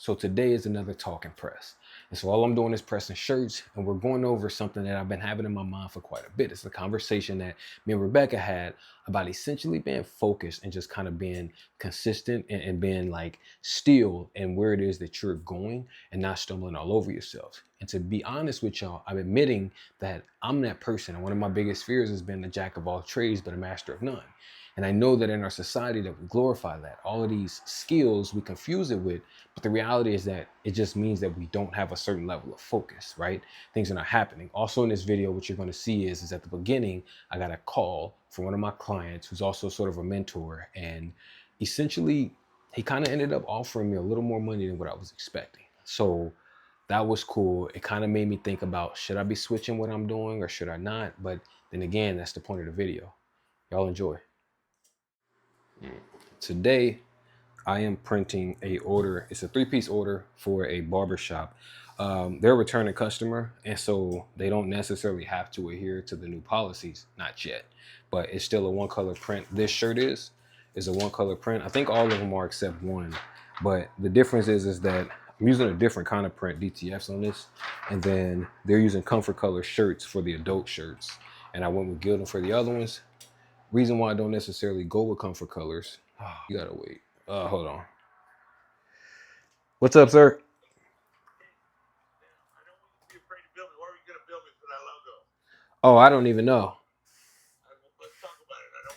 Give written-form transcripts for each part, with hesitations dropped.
So today is another talking press. And so all I'm doing is pressing shirts, and we're going over something that I've been having in my mind for quite a bit. It's the conversation that me and Rebecca had about essentially being focused and just kind of being consistent and being like still in where it is that you're going and not stumbling all over yourself. And to be honest with y'all, I'm admitting that I'm that person. And one of my biggest fears has been the jack of all trades, but a master of none. And I know that in our society that we glorify that. All of these skills, we confuse it with, but the reality is that it just means that we don't have a certain level of focus, right? Things are not happening. Also in this video, what you're gonna see is at the beginning, I got a call from one of my clients who's also sort of a mentor. And essentially, he kind of ended up offering me a little more money than what I was expecting. So that was cool. It kind of made me think about, should I be switching what I'm doing or should I not? But then again, that's the point of the video. Y'all enjoy. Today, I am printing a order. It's a 3-piece order for a barbershop. They're a returning customer, and so they don't necessarily have to adhere to the new policies, not yet. But it's still a one-color print. This shirt is a one-color print. I think all of them are except one. But the difference is that I'm using a different kind of print, DTFs on this, and then they're using comfort color shirts for the adult shirts. And I went with Gildan for the other ones. Reason why I don't necessarily go with comfort colors. Oh, you gotta wait. Hold on. What's up, sir? Oh, I don't even know. Let's talk about it. I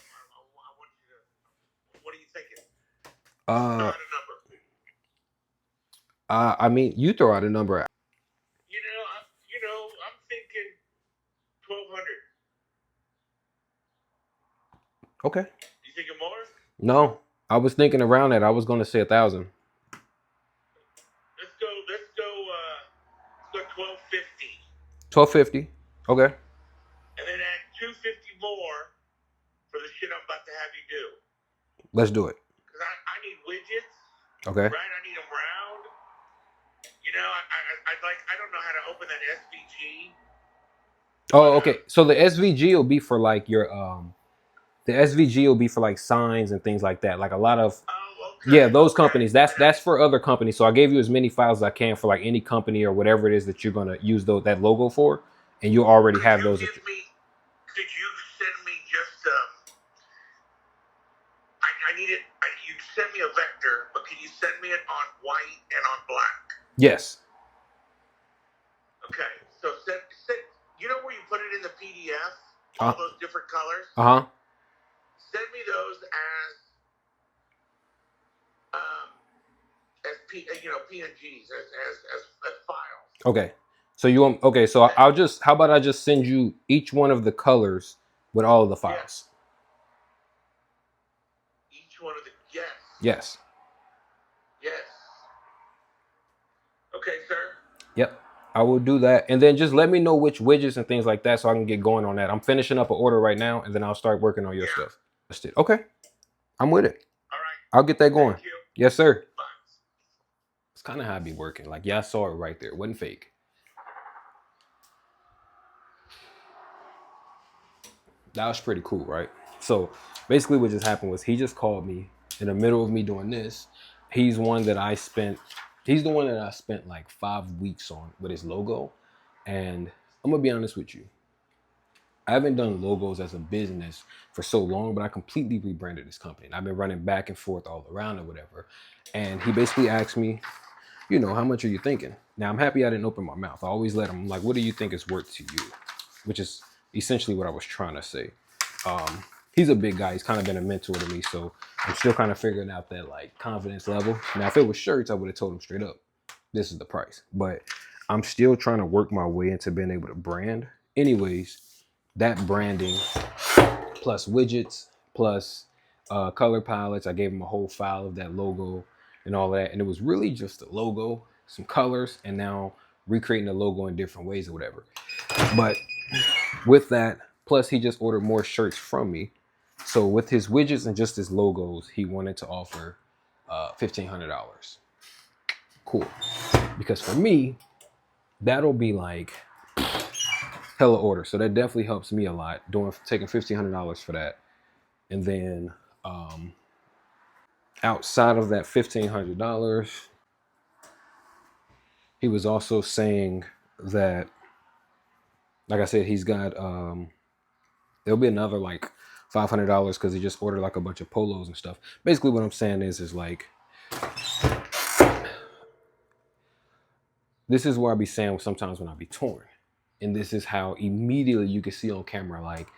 want you to. What are you thinking? Throw out a number. I mean, you throw out a number. I'm thinking 1,200. Okay. You thinking more? No, I was thinking around that. I was gonna say 1,000. Let's go. 1,250. 1,250. Okay. And then add 250 more for the shit I'm about to have you do. Let's do it. Because I need widgets. Okay. Right? I need them round. I don't know how to open that SVG. Oh, okay. So the SVG will be for like your the SVG will be for like signs and things like that. Like a lot of yeah, those companies. That's for other companies. So I gave you as many files as I can for like any company or whatever it is that you're gonna use that logo for, and you already have those. Could you send me just I need it. You send me a vector, but can you send me it on white and on black? Yes. Okay. So send you know where you put it in the PDF? All those different colors? Send me those as PNGs, as files. Okay. So you want so how about I just send you each one of the colors with all of the files? Yes. Each one of the Yes. Okay, sir. Yep. I will do that. And then just let me know which widgets and things like that so I can get going on that. I'm finishing up an order right now, and then I'll start working on your stuff. Okay. I'm with it. All right. I'll get that going. Thank you. Yes, sir. Bye. It's kind of how I be working. Like, yeah, I saw it right there. It wasn't fake. That was pretty cool, right? So basically what just happened was he just called me in the middle of me doing this. He's the one that I spent like 5 weeks on with his logo. And I'm gonna be honest with you. I haven't done logos as a business for so long, but I completely rebranded this company. And I've been running back and forth all around or whatever. And he basically asked me, how much are you thinking? Now, I'm happy I didn't open my mouth. I always let him, like, what do you think it's worth to you? Which is essentially what I was trying to say. He's a big guy. He's kind of been a mentor to me. So I'm still kind of figuring out that like confidence level. Now, if it was shirts, I would have told him straight up, this is the price. But I'm still trying to work my way into being able to brand. Anyways, that branding plus widgets plus color palettes. I gave him a whole file of that logo and all that. And it was really just a logo, some colors, and now recreating the logo in different ways or whatever. But with that, plus he just ordered more shirts from me. So with his widgets and just his logos, he wanted to offer $1,500. Cool. Because for me, that'll be like hella order. So that definitely helps me a lot, taking $1,500 for that. And then outside of that $1,500, he was also saying that, like I said, he's got there'll be another like $500 because he just ordered like a bunch of polos and stuff. Basically, what I'm saying is like, this is where I be saying sometimes when I be torn, and this is how immediately you can see on camera, like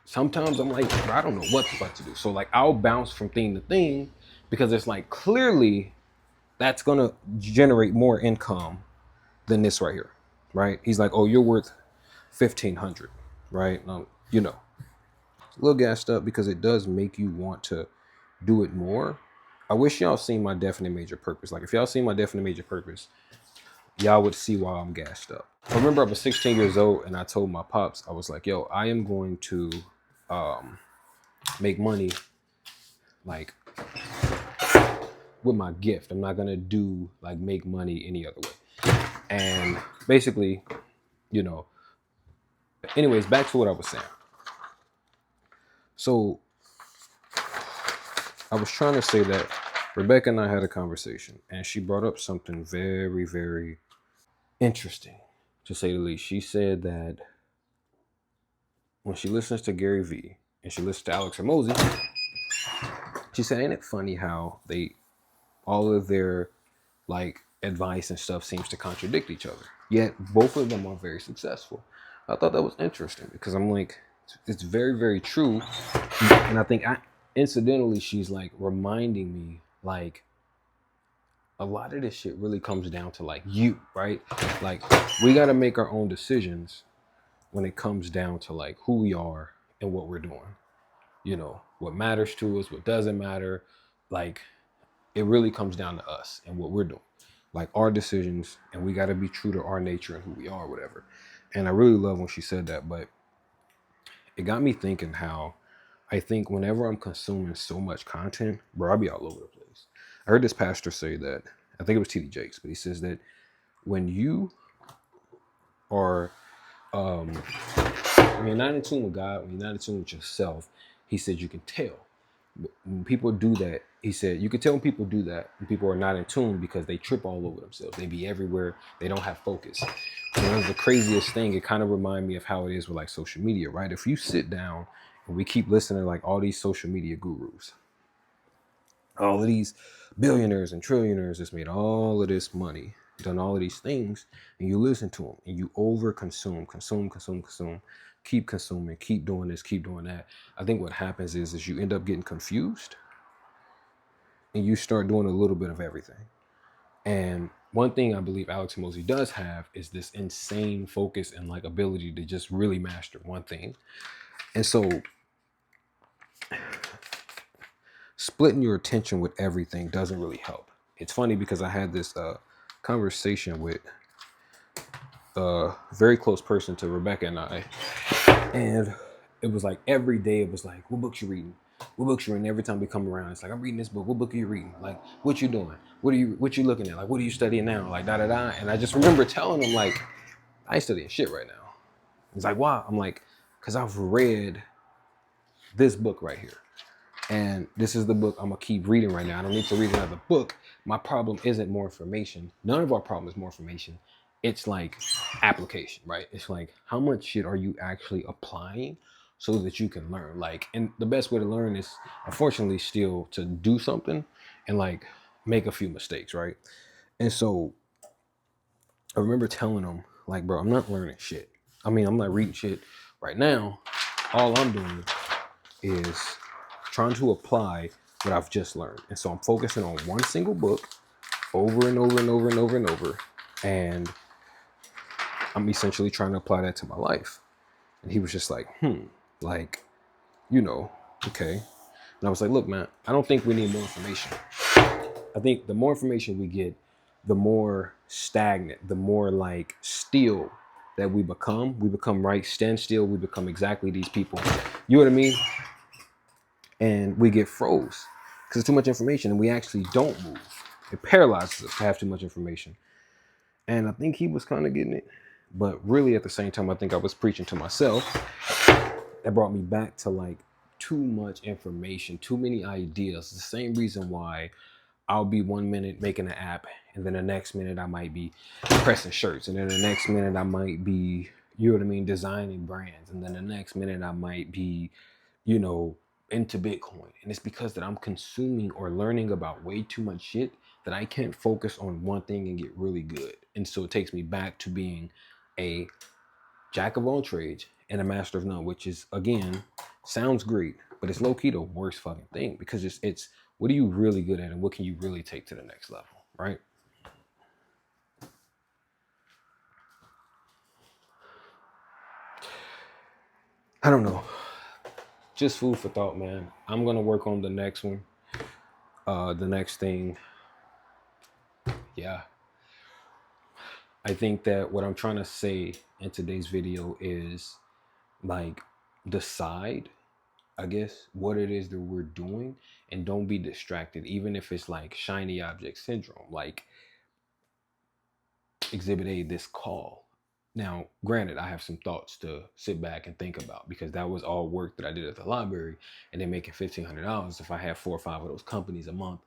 sometimes I'm like, I don't know what to do. So like I'll bounce from thing to thing because it's like clearly that's gonna generate more income than this right here, right? He's like, oh, you're worth 1,500, right? You know, a little gassed up because it does make you want to do it more. I wish y'all seen my definite major purpose. Like if y'all seen my definite major purpose, y'all would see why I'm gassed up. I remember I was 16 years old and I told my pops, I was like, yo, I am going to make money like with my gift. I'm not gonna do like make money any other way. And basically, you know, anyways, back to what I was saying. So I was trying to say that Rebecca and I had a conversation and she brought up something very, very interesting, to say the least. She said that when she listens to Gary Vee and she listens to Alex Hormozi, she said, ain't it funny how all of their like advice and stuff seems to contradict each other, yet both of them are very successful. I thought that was interesting because I'm like, it's very, very true. And I think incidentally, she's like reminding me like a lot of this shit really comes down to like you, right? Like we got to make our own decisions when it comes down to like who we are and what we're doing. You know, what matters to us, what doesn't matter. Like it really comes down to us and what we're doing, like our decisions, and we got to be true to our nature and who we are, whatever. And I really love when she said that, but it got me thinking how I think whenever I'm consuming so much content, bro, I'll be all over the place. I heard this pastor say that, I think it was T.D. Jakes, but he says that when you are, when you're not in tune with God, when you're not in tune with yourself, he said you can tell. When people do that, he said, you can tell when people do that, when people are not in tune because they trip all over themselves. They be everywhere. They don't have focus. And that was the craziest thing. It kind of reminded me of how it is with like social media, right? If you sit down and we keep listening to like all these social media gurus, all of these billionaires and trillionaires that's made all of this money, done all of these things, and you listen to them and you over consume, keep consuming, keep doing this, keep doing that. I think what happens is you end up getting confused and you start doing a little bit of everything. And one thing I believe Alex Hormozi does have is this insane focus and like ability to just really master one thing. And so splitting your attention with everything doesn't really help. It's funny because I had this conversation with a very close person to Rebecca and I, and it was like every day it was like, what books you reading? What books you reading? Every time we come around, it's like, I'm reading this book. What book are you reading? Like, what you doing? What you looking at? Like, what are you studying now? Like, da da da. And I just remember telling him like, I ain't studying shit right now. He's like, why? I'm like, because I've read this book right here. And this is the book I'm gonna keep reading right now. I don't need to read another book. My problem isn't more information. None of our problem is more information. It's like application, right? It's like, how much shit are you actually applying so that you can learn? Like, and the best way to learn is, unfortunately, still to do something and like make a few mistakes, right? And so I remember telling him, like, bro, I'm not learning shit. I mean, I'm not reading shit right now. All I'm doing is trying to apply what I've just learned. And so I'm focusing on one single book over and over and over and over and over. And I'm essentially trying to apply that to my life. And he was just like, like, you know, okay. And I was like, look, man, I don't think we need more information. I think the more information we get, the more stagnant, the more like still that we become right, stand still. We become exactly these people. You know what I mean? And we get froze because it's too much information and we actually don't move. It paralyzes us to have too much information. And I think he was kind of getting it. But really at the same time, I think I was preaching to myself. That brought me back to like too much information, too many ideas. The same reason why I'll be 1 minute making an app, and then the next minute I might be pressing shirts, and then the next minute I might be, you know what I mean, designing brands, and then the next minute I might be, you know, into Bitcoin. And it's because that I'm consuming or learning about way too much shit that I can't focus on one thing and get really good. And so it takes me back to being a jack of all trades and a master of none, which is, again, sounds great, but it's low-key the worst fucking thing, because it's what are you really good at and what can you really take to the next level, right? I don't know. Just food for thought, man. I'm gonna work on the next one. The next thing. Yeah. I think that what I'm trying to say in today's video is, like, decide, I guess, what it is that we're doing, and don't be distracted, even if it's like shiny object syndrome, like Exhibit A, this call. Now, granted, I have some thoughts to sit back and think about, because that was all work that I did at the library, and then making $1,500. If I had 4 or 5 of those companies a month,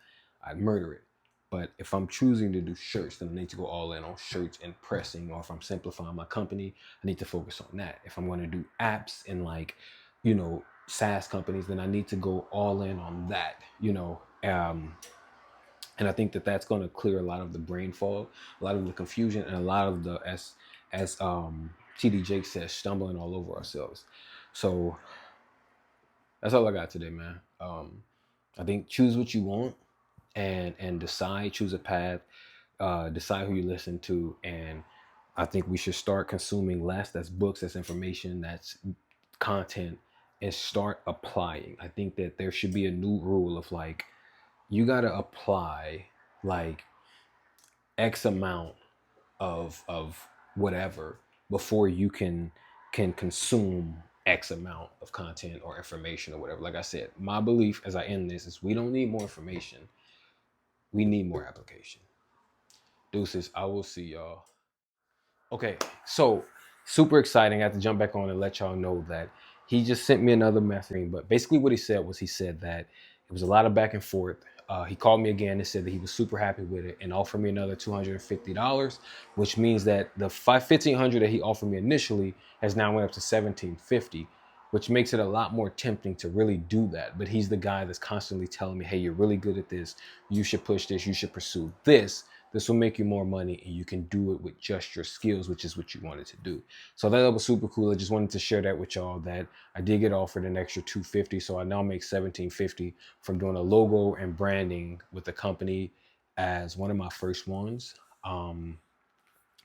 I'd murder it. But if I'm choosing to do shirts, then I need to go all in on shirts and pressing. Or if I'm simplifying my company, I need to focus on that. If I'm going to do apps and, like, you know, SaaS companies, then I need to go all in on that, you know. And I think that that's going to clear a lot of the brain fog, a lot of the confusion, and a lot of the, as TD Jake says, stumbling all over ourselves. So that's all I got today, man. I think choose what you want, and decide, choose a path, decide who you listen to. And I think we should start consuming less. That's books, that's information, that's content, and start applying. I think that there should be a new rule of, like, you got to apply like X amount of whatever before you can consume X amount of content or information or whatever. Like I said, my belief as I end this is we don't need more information. We need more application. Deuces, I will see y'all. Okay, so super exciting. I have to jump back on and let y'all know that he just sent me another message. But basically what he said was, he said that it was a lot of back and forth. He called me again and said that he was super happy with it and offered me another $250, which means that the $1,500 that he offered me initially has now went up to $1,750, which makes it a lot more tempting to really do that. But he's the guy that's constantly telling me, hey, you're really good at this. You should push this. You should pursue this. This will make you more money, and you can do it with just your skills, which is what you wanted to do. So that was super cool. I just wanted to share that with y'all, that I did get offered an extra $250. So I now make $1,750 from doing a logo and branding with the company as one of my first ones.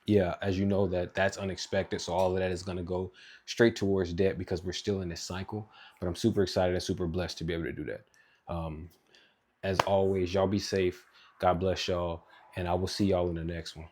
Yeah, as you know, that's unexpected. So all of that is going to go straight towards debt, because we're still in this cycle. But I'm super excited and super blessed to be able to do that. As always, y'all be safe. God bless y'all. And I will see y'all in the next one.